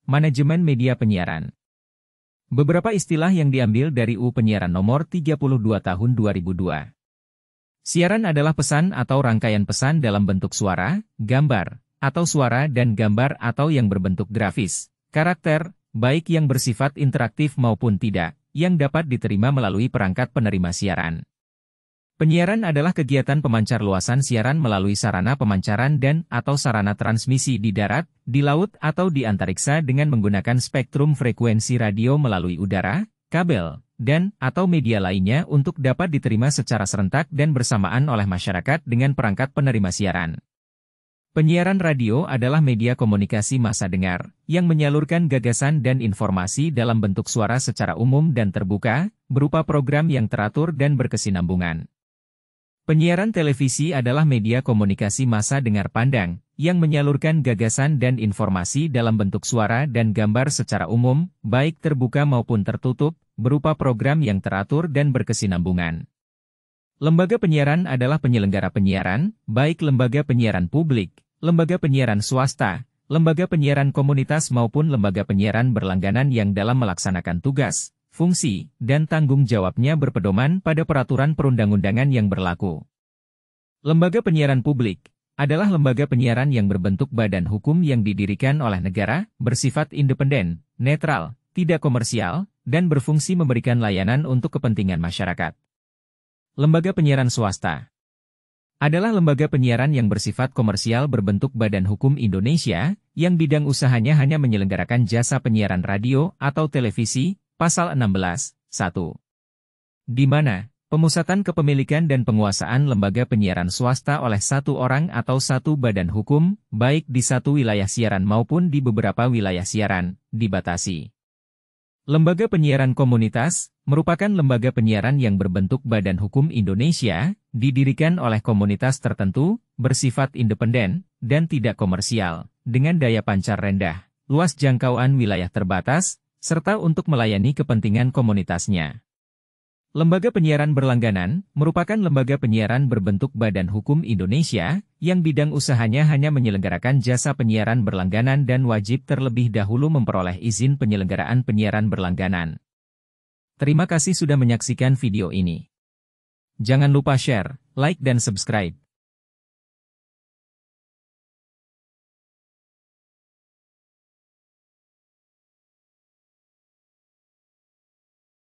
Manajemen Media Penyiaran. Beberapa istilah yang diambil dari UU Penyiaran Nomor 32 Tahun 2002. Siaran adalah pesan atau rangkaian pesan dalam bentuk suara, gambar, atau suara dan gambar atau yang berbentuk grafis, karakter, baik yang bersifat interaktif maupun tidak, yang dapat diterima melalui perangkat penerima siaran. Penyiaran adalah kegiatan pemancar luasan siaran melalui sarana pemancaran dan atau sarana transmisi di darat, di laut atau di antariksa dengan menggunakan spektrum frekuensi radio melalui udara, kabel, dan atau media lainnya untuk dapat diterima secara serentak dan bersamaan oleh masyarakat dengan perangkat penerima siaran. Penyiaran radio adalah media komunikasi massa dengar, yang menyalurkan gagasan dan informasi dalam bentuk suara secara umum dan terbuka, berupa program yang teratur dan berkesinambungan. Penyiaran televisi adalah media komunikasi massa dengar pandang, yang menyalurkan gagasan dan informasi dalam bentuk suara dan gambar secara umum, baik terbuka maupun tertutup, berupa program yang teratur dan berkesinambungan. Lembaga penyiaran adalah penyelenggara penyiaran, baik lembaga penyiaran publik, lembaga penyiaran swasta, lembaga penyiaran komunitas maupun lembaga penyiaran berlangganan yang dalam melaksanakan tugas, fungsi, dan tanggung jawabnya berpedoman pada peraturan perundang-undangan yang berlaku. Lembaga penyiaran publik adalah lembaga penyiaran yang berbentuk badan hukum yang didirikan oleh negara, bersifat independen, netral, tidak komersial, dan berfungsi memberikan layanan untuk kepentingan masyarakat. Lembaga penyiaran swasta adalah lembaga penyiaran yang bersifat komersial berbentuk badan hukum Indonesia, yang bidang usahanya hanya menyelenggarakan jasa penyiaran radio atau televisi, Pasal 16, 1. Di mana, pemusatan kepemilikan dan penguasaan lembaga penyiaran swasta oleh satu orang atau satu badan hukum, baik di satu wilayah siaran maupun di beberapa wilayah siaran, dibatasi. Lembaga penyiaran komunitas, merupakan lembaga penyiaran yang berbentuk badan hukum Indonesia, didirikan oleh komunitas tertentu, bersifat independen, dan tidak komersial, dengan daya pancar rendah, luas jangkauan wilayah terbatas, serta untuk melayani kepentingan komunitasnya. Lembaga penyiaran berlangganan, merupakan lembaga penyiaran berbentuk badan hukum Indonesia, yang bidang usahanya hanya menyelenggarakan jasa penyiaran berlangganan dan wajib terlebih dahulu memperoleh izin penyelenggaraan penyiaran berlangganan. Terima kasih sudah menyaksikan video ini. Jangan lupa share, like dan subscribe.